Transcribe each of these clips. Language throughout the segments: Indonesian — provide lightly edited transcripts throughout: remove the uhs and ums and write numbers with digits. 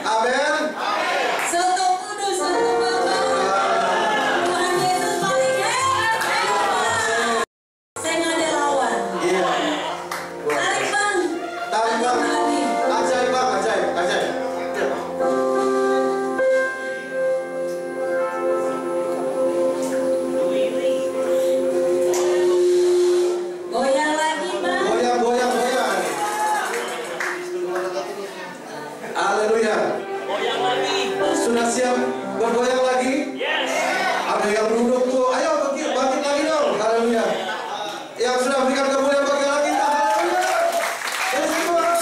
Amin. Soto kudus, soto Bapa. Tuhan Yesus paling hebat. Saya nggak ada lawan. Iya. Tarik bang. Tarik bang. Lagi. Ajaib bang, ajaib, ajaib. Ya. Goyang lagi bang. Goyang, goyang, goyang. Haleluya. Goyang lagi. Sudah siap bergoyang lagi? Yes. Ada yang duduk tuh, ayo bangkit lagi dong. Haleluya. Yang sudah berikan kemuliaan bangkit lagi. Haleluya. Yes, Tuhan.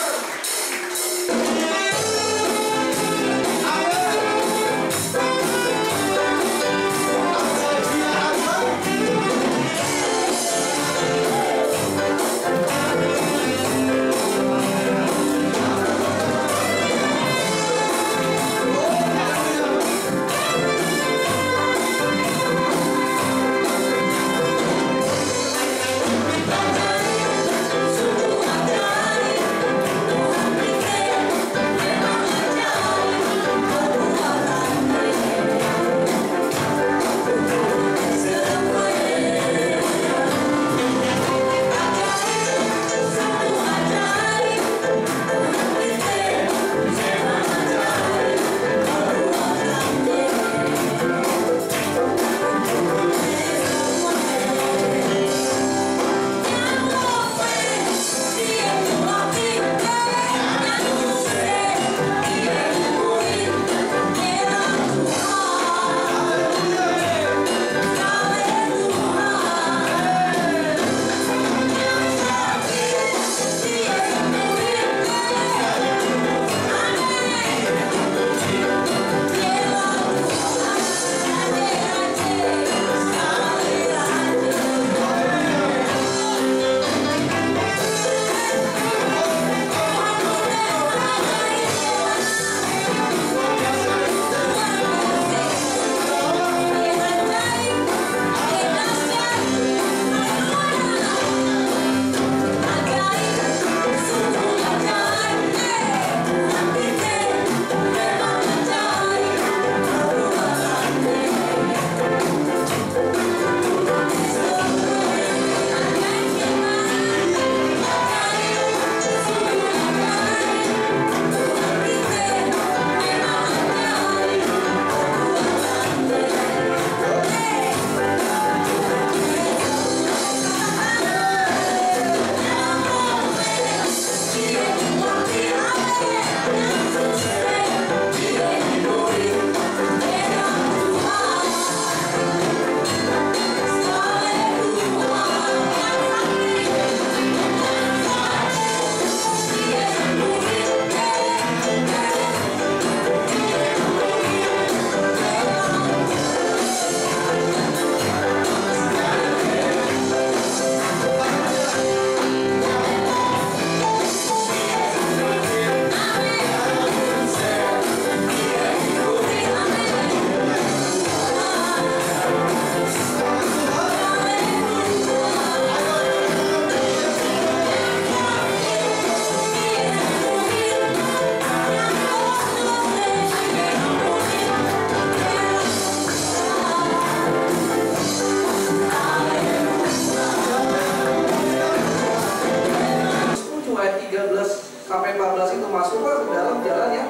Ayat 13 sampai 14 itu masuklah ke dalam jalan yang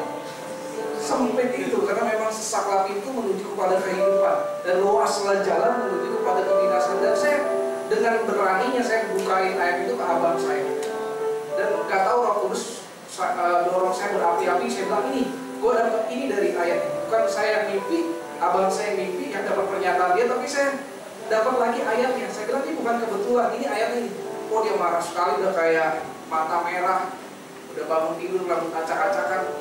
sempit itu, karena memang sesaklah pintu menuju kepada kehidupan dan luaslah jalan menuju kepada kebinasan. Dan saya dengan beraninya saya bukain ayat itu ke abang saya, dan gak tahu Roh Kudus dorong saya berapi-api. Saya bilang, ini gue dapat ini dari ayat, bukan saya mimpi, abang saya mimpi yang dapat pernyataan dia, tapi saya dapat lagi ayatnya. Saya bilang, ini bukan kebetulan, ini ayatnya ini. Oh, dia marah sekali, udah kayak mata merah, udah bangun tidur rambut acak-acakan.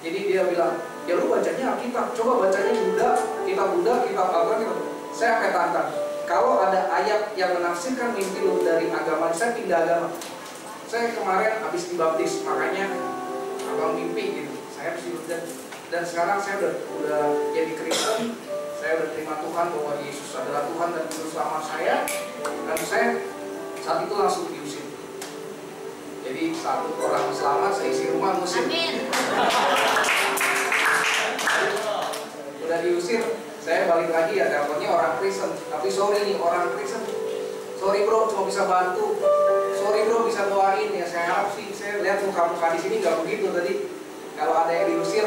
Jadi dia bilang, ya lu bacanya Alkitab, coba bacanya Buddha, kitab apa gitu. Saya akan tantang, kalau ada ayat yang menafsirkan mimpi lu dari agama, saya pindah agama. Saya kemarin habis dibaptis, makanya abang mimpi gitu. Saya habis dibaptis dan sekarang saya udah jadi Kristen. Saya udah terima Tuhan bahwa Yesus adalah Tuhan dan Juru Selamat saya. Dan saya saat itu langsung diusir. Jadi satu orang selamat, seisi rumah musik. Amin. balik lagi ya, teleponnya orang Kristen. Tapi sorry nih, orang Kristen, sorry bro, cuma bisa bantu. Sorry bro, bisa doain ya. Saya harap sih, saya lihat muka-muka di sini nggak begitu tadi. Kalau ada yang diusir,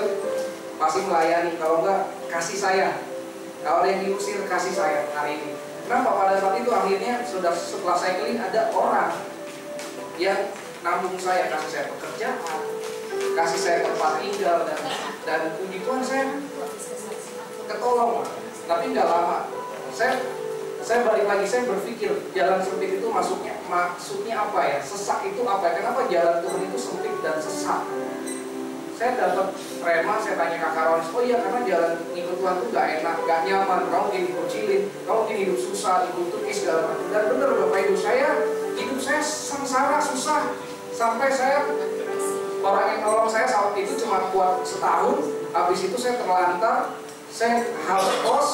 pasti melayani. Kalau enggak, kasih saya. Kalau ada yang diusir, kasih saya hari ini. Kenapa? Pada saat itu akhirnya setelah saya keliling ada orang yang nambung saya, kasih saya pekerjaan, kasih saya tempat tinggal, dan puji Tuhan saya ketolong. Tapi nggak lama, saya balik lagi, saya berpikir jalan sempit itu maksudnya apa ya? Sesak itu apa ya? Kenapa jalan Tuhan itu sempit dan sesak? Saya dapat rema, saya tanya Kakak Ronis, oh iya karena jalan ngikut Tuhan itu gak enak, gak nyaman, kamu gini dikucilin, kamu gini hidup susah, hidup tukis segala macam. Dan bener Bapak Ibu, hidup saya sengsara, susah. Sampai saya, orang yang nolong saya saat itu cuma kuat setahun, habis itu saya terlantar, saya harus kos,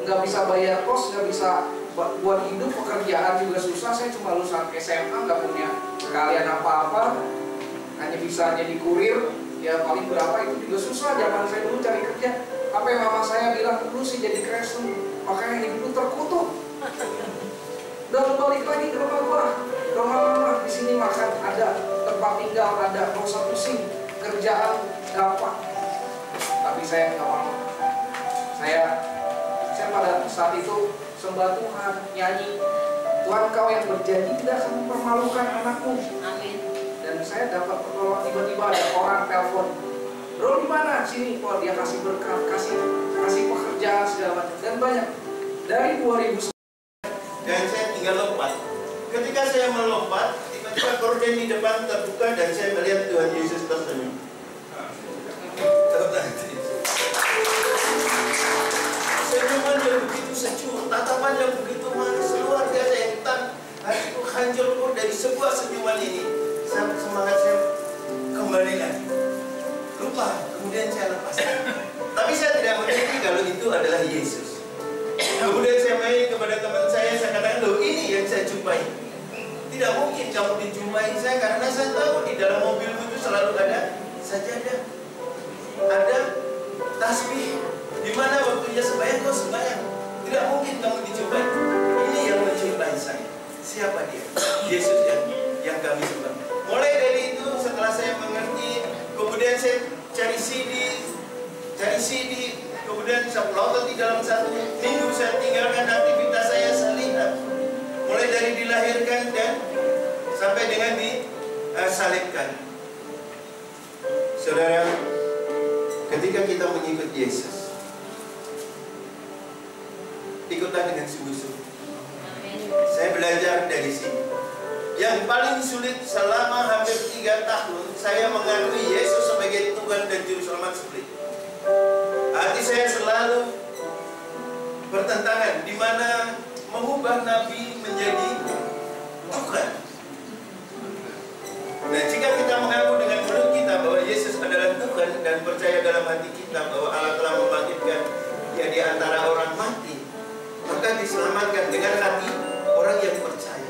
nggak bisa bayar kos, nggak bisa buat hidup, pekerjaan juga susah. Saya cuma lulusan SMA, nggak punya sekalian apa-apa, hanya bisa jadi kurir. Ya paling berapa itu juga susah. Zaman saya dulu cari kerja, apa yang mama saya bilang dulu sih jadi Kristen, makanya hidup terkutuk. Dan balik lagi ke rumah gua, rumah mama, di sini makan ada, tempat tinggal ada, nggak usah pusing, kerjaan gampang. Tapi saya nggak mau. Saya pada saat itu sembah Tuhan, nyanyi, Tuhan Kau yang berjanji tidak akan mempermalukan anakmu. Amin. Dan saya dapat pertolongan, tiba-tiba ada orang telepon, bro di mana? Sini, kok dia kasih berkat, kasih pekerjaan segala macam, dan banyak. Dari 2000 dan saya tinggal lompat. Ketika saya melompat, tiba-tiba gorden di depan terbuka dan saya melihat Tuhan Yesus tersenyum. Senyuman yang begitu sejuk, tatapan yang begitu manis, luar biasa yang hatiku hancur pun dari sebuah senyuman ini. Semangat saya kembali lagi. Lupa, kemudian saya lepaskan. Tapi saya tidak mengerti kalau itu adalah Yesus. Kemudian saya main kepada teman saya katakan, loh ini yang saya jumpai. Tidak mungkin kamu dijumpai saya, karena saya tahu di dalam mobilmu itu selalu ada sajadah, ada tasbih. Di mana waktunya sembahyang kau sembahyang. Tidak mungkin kamu dijumpai. Ini yang menjumpai saya. Siapa dia? Yesus yang kami sembah. Mulai dari itu setelah saya mengerti, kemudian saya cari CD, kemudian saya pelotot di dalam satu minggu saya tinggalkan aktivitas saya lihat. Mulai dari dilahirkan dan sampai dengan disalibkan. Saudara, ketika kita mengikut Yesus, ikutlah dengan sungguh-sungguh. Saya belajar dari sini. Yang paling sulit selama hampir 3 tahun saya mengakui Yesus sebagai Tuhan dan Juru Selamat sulit. Hati saya selalu bertentangan, di mana mengubah Nabi menjadi Tuhan. Nah, jika kita mengaku dengan mulut kita bahwa Yesus adalah Tuhan dan percaya dalam hati kita bahwa Allah telah membangkitkan Dia di antara orang mati, maka diselamatkan dengan hati orang yang percaya.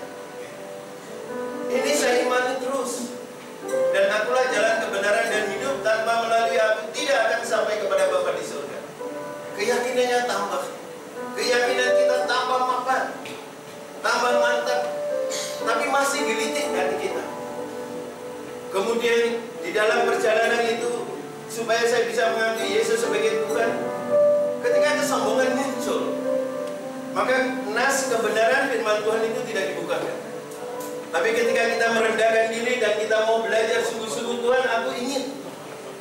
Ini saya imani terus. Dan akulah jalan kebenaran dan hidup, tanpa melalui aku tidak akan sampai kepada Bapa di surga. Keyakinannya tambah, keyakinan kita tambah mapan, tambah mantap, tapi masih gelitik hati kita. Kemudian di dalam perjalanan itu, supaya saya bisa mengakui Yesus sebagai Tuhan, ketika kesombongan muncul, maka nas kebenaran firman Tuhan itu tidak dibukakan. Tapi ketika kita merendahkan diri dan kita mau belajar sungguh-sungguh, Tuhan aku ingin,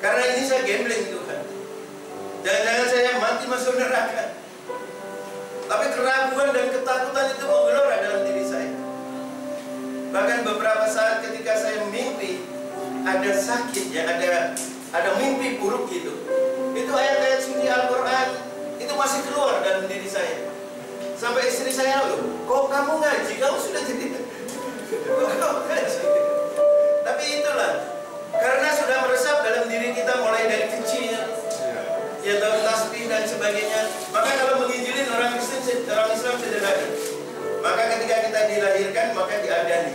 karena ini saya gambling Tuhan, jangan-jangan saya mati masuk neraka. Tapi keraguan dan ketakutan itu menggelora dalam diri saya. Bahkan beberapa saat ketika saya mimpi ada sakit, ya ada mimpi buruk gitu, itu ayat-ayat suci Al-Quran itu masih keluar dalam diri saya. Sampai istri saya, loh, kok kamu ngaji, kamu sudah jadi tapi itulah, karena sudah meresap dalam diri kita mulai dari kecil, ya dalam tasbih dan sebagainya. Maka kalau menginjilin orang Kristen, orang Islam sederhana. Maka ketika kita dilahirkan, maka diadani.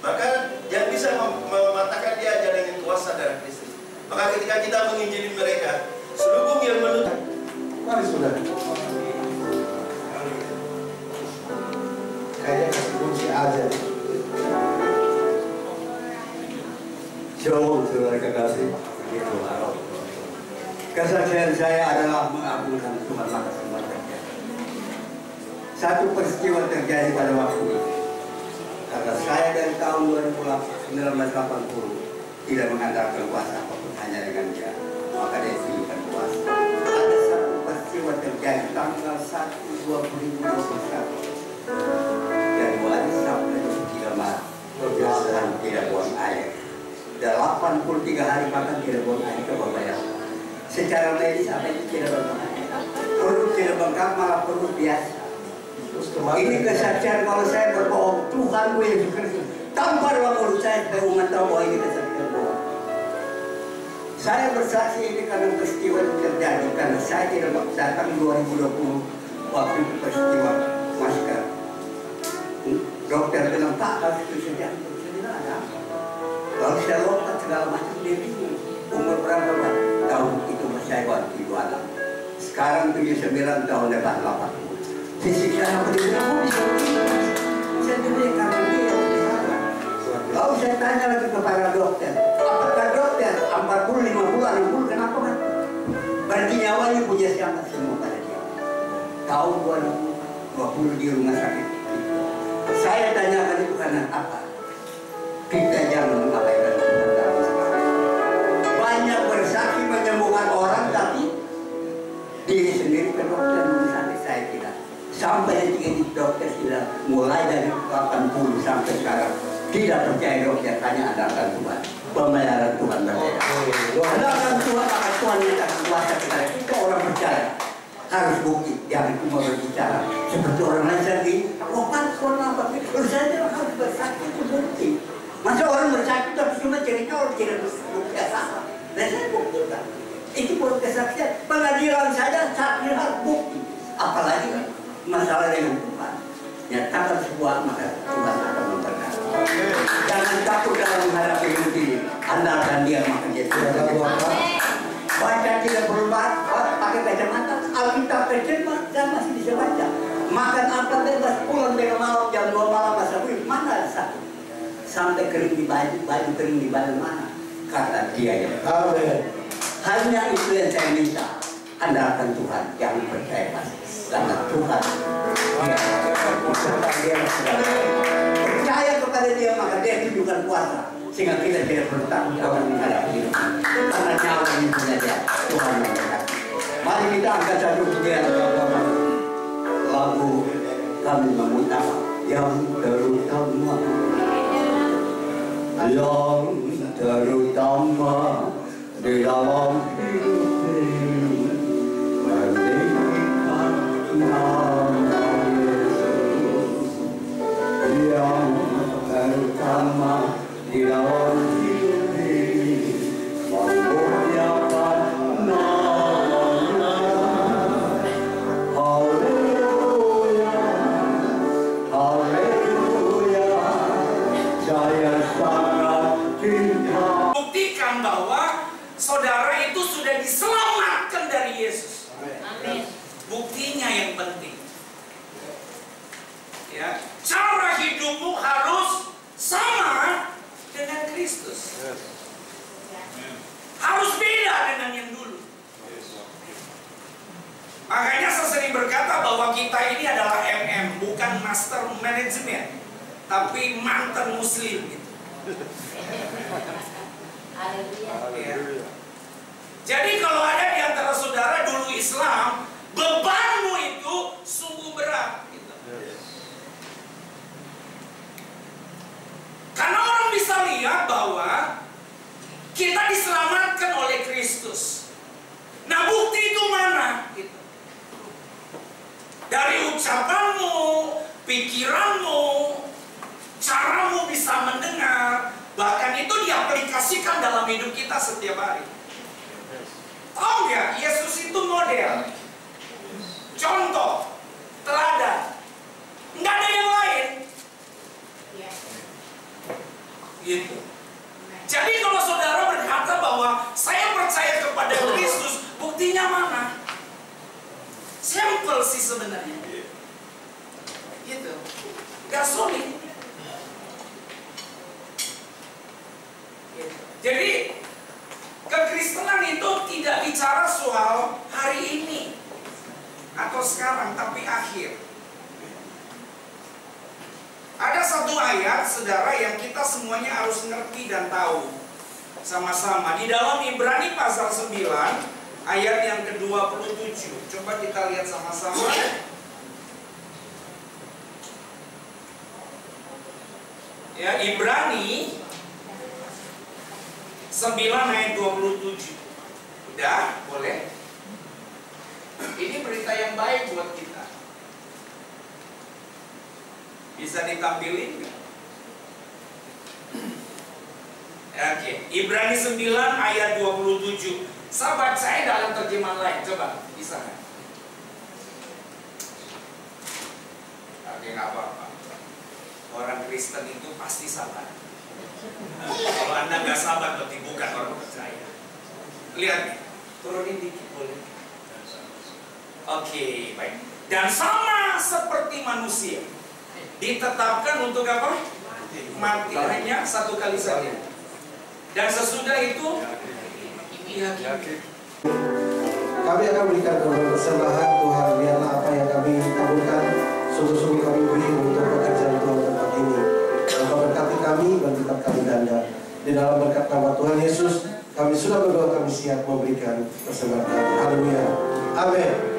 Maka yang bisa mematahkan dia adalah dengan kuasa darah Kristus. Maka ketika kita menginjilin mereka, selubung yang menutup. Mari saudara. aja. Jauh saudara kekasih, begitu. Kesaksian saya adalah mengagungkan Tuhan maka semua terjadi. Satu peristiwa terjadi pada waktu itu. Karena saya dari tahun 1980 tidak mengandalkan kuasa apapun, hanya dengan Dia, maka Dia pilihkan kuasa. Ada satu peristiwa terjadi tanggal 1 2021 Januari sampai 3 Maret. Makan tidak buang air. 83 hari makan tidak buang air ke Bapak. Secara medis apa itu tidak buang air. Perut tidak bengkak, malah perut biasa. Ini kesaksian kalau saya berbohong, Tuhan gue Yesus Kristus tampar dalam mulut saya supaya umat tahu bahwa ini kesaksian bohong. Saya bersaksi ini karena peristiwa yang terjadi, karena saya tidak datang 2020 waktu itu peristiwa masker. Dokter bilang, Pak, harus itu saja. Saya bilang, ada. Kalau saya lompat segala macam, dia bingung. Umur berapa, Pak? Tahun itu saya waktu itu anak. Sekarang 79 tahun depan 80. Fisik saya berbilang, bisa begini. Saya bilang, karena dia yang bersalah. Lalu saya tanya lagi kepada dokter, apakah dokter 40, 50, 60, kenapa kan? Berarti nyawanya punya siapa semua pada dia. Tahun 2020 di rumah sakit. Saya tanyakan itu karena apa? Kita jangan mengabaikan Tuhan dalam sekarang. Banyak bersaksi menyembuhkan orang, tapi diri sendiri ke dokter rumah sakit saya tidak. Sampai detik dokter sudah mulai dari 80 sampai sekarang tidak percaya dokter, hanya andalkan Tuhan. Pembayaran Tuhan berbeda. Andalkan Tuhan, maka Tuhan yang akan kuasa kepada kita orang percaya. Harus bukti, jangan cuma berbicara. Seperti orang lain tadi, Tuhan apa? Kalau saya harus bersaksi itu bukti. Masa orang bersaksi tapi cuma cerita orang tidak bukti apa? Dan saya buktikan. Itu bukan kesaksian. Pengadilan saja saksi harus bukti. Apalagi masalah dengan Tuhan. Nyatakan sebuah maka Tuhan akan memberkati. Jangan takut dalam menghadapi hidup ini. Andalkan Dia maka Dia tidak baca tidak perlu pakai kacamata. Alkitab terjemah dan masih bisa baca. Makan apa bebas, pulang dengan malam jam 2 malam masa mana satu. Sampai kering di baju kering di badan mana? Karena Dia yang. Hanya itu yang saya minta. Andalkan Tuhan, jangan percaya pasti. Karena Tuhan Dia percaya kepada Dia, maka Dia tunjukkan kuasa sehingga kita tidak perlu takut akan menghadapi hidup. Karena nyawa ini punya Dia, Tuhan memberkati. Mari kita angkat satu pujian lagu kami meminta yang terutama, yang terutama di dalam hidup ini. Yang terutama di dalam hidup ini, memuliakan nama-Nya. Haleluya, haleluya, saya sangat cinta. Buktikan bahwa saudara itu sudah diselamatkan dari Yesus. Amin. Buktinya yang penting. Ya, cara hidupmu harus sama dengan Kristus. Harus beda dengan yang dulu. Makanya saya sering berkata bahwa kita ini adalah MM, bukan master management, tapi mantan muslim gitu. Ya. Jadi kalau ada di antara saudara dulu Islam, bebanmu itu sungguh berat gitu. Karena orang bisa lihat bahwa kita diselamatkan oleh Kristus. Nah, bukti itu mana? Gitu. Dari ucapanmu, pikiranmu, caramu bisa mendengar, bahkan itu diaplikasikan dalam hidup kita setiap hari. Tahu nggak? Yesus itu model, contoh, teladan. Nggak ada yang lain. Gitu. Jadi kalau saudara berkata bahwa saya percaya kepada Kristus, buktinya mana? Simple sih sebenarnya. Gitu. Gak sulit. atau sekarang, tapi akhir. Ada satu ayat, saudara, yang kita semuanya harus ngerti dan tahu sama-sama. Di dalam Ibrani pasal 9, ayat yang ke-27. Coba kita lihat sama-sama. Ya, Ibrani 9 ayat 27. Udah, boleh. Ini berita yang baik buat kita. Bisa ditampilin nggak? Oke, Ibrani 9 ayat 27. Sahabat saya dalam terjemahan lain, coba bisa nggak? Oke, nggak apa-apa. Orang Kristen itu pasti sabar. Kalau Anda nggak sabar, berarti bukan orang percaya. Lihat nih, turunin dikit boleh. Oke, baik. Dan sama seperti manusia, ditetapkan untuk apa? Mati. Hanya satu kali saja. Dan sesudah itu, kami akan berikan persembahan Tuhan. Biarlah apa yang kami taburkan sungguh-sungguh kami beri untuk pekerjaan Tuhan tempat ini. Engkau berkati kami dan tetap kami ganda. Di dalam berkat nama Tuhan Yesus, kami sudah berdoa, kami siap memberikan persembahan. Haleluya. Amin.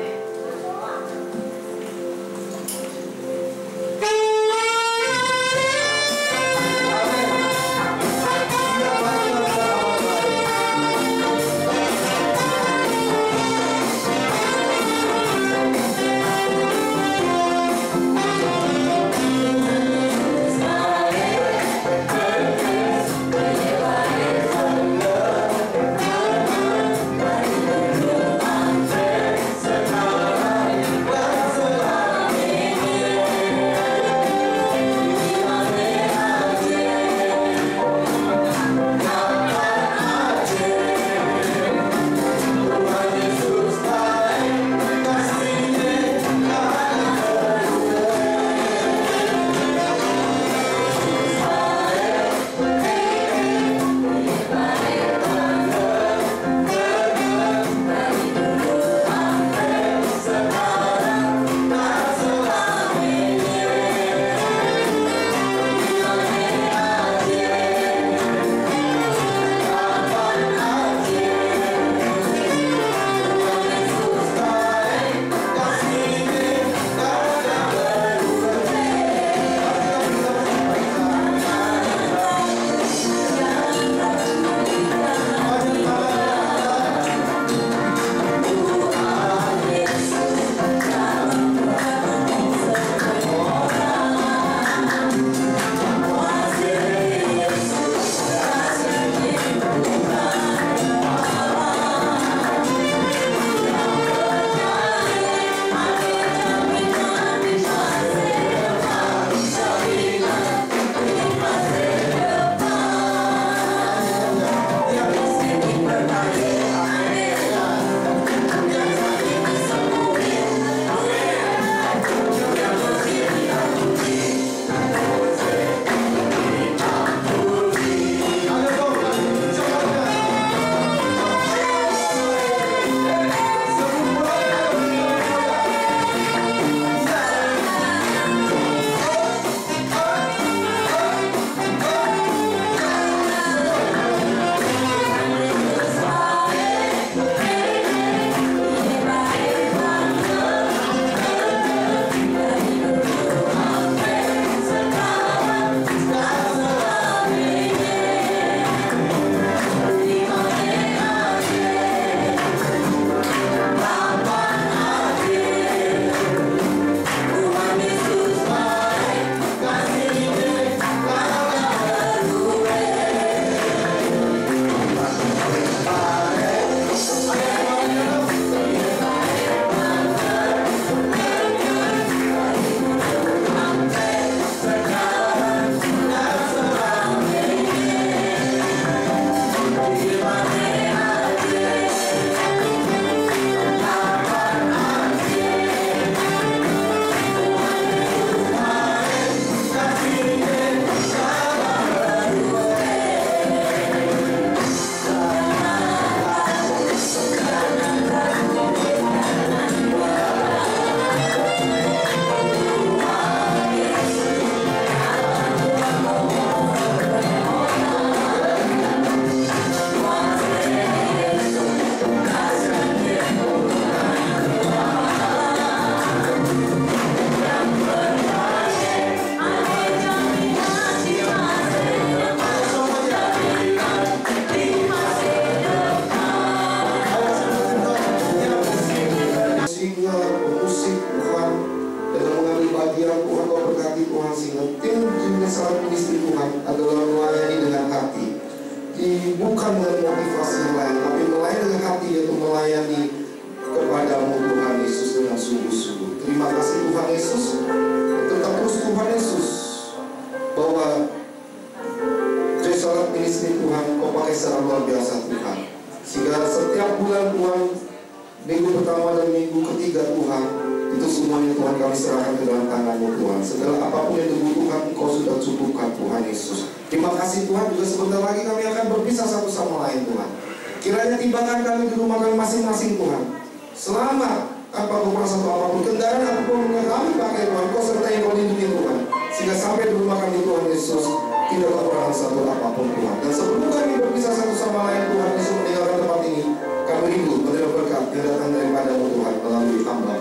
Saya minggu pertama dan minggu ketiga Tuhan, itu semuanya Tuhan kami serahkan ke dalam tangan-Mu Tuhan. Segala apapun yang dibutuhkan Engkau sudah cukupkan Tuhan Yesus. Terima kasih Tuhan, juga sebentar lagi kami akan berpisah satu sama lain Tuhan. Kiranya tibakan kami di rumah kami masing-masing Tuhan. Selamat, tanpa kekurangan satu apapun, kendaraan apapun yang kami pakai Tuhan, Kau sertai, Kau lindungi Tuhan. Sehingga sampai di rumah kami Tuhan Yesus, tidak kekurangan satu apapun Tuhan. Dan sebelum kami berpisah satu sama lain Tuhan Yesus meninggalkan tempat ini, kami rindu menerima berkat yang datang daripada-Mu Tuhan melalui hamba.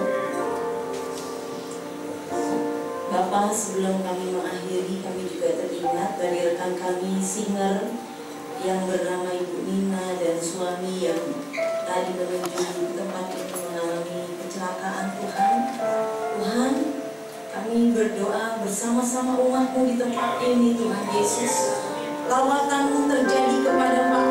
Bapak, sebelum kami mengakhiri, kami juga teringat dari rekan kami singer yang bernama Ibu Nina dan suami yang tadi menuju tempat ini mengalami kecelakaan. Tuhan, kami berdoa bersama-sama umat-Mu di tempat ini Tuhan Yesus. Lawatan-Mu terjadi kepada Pak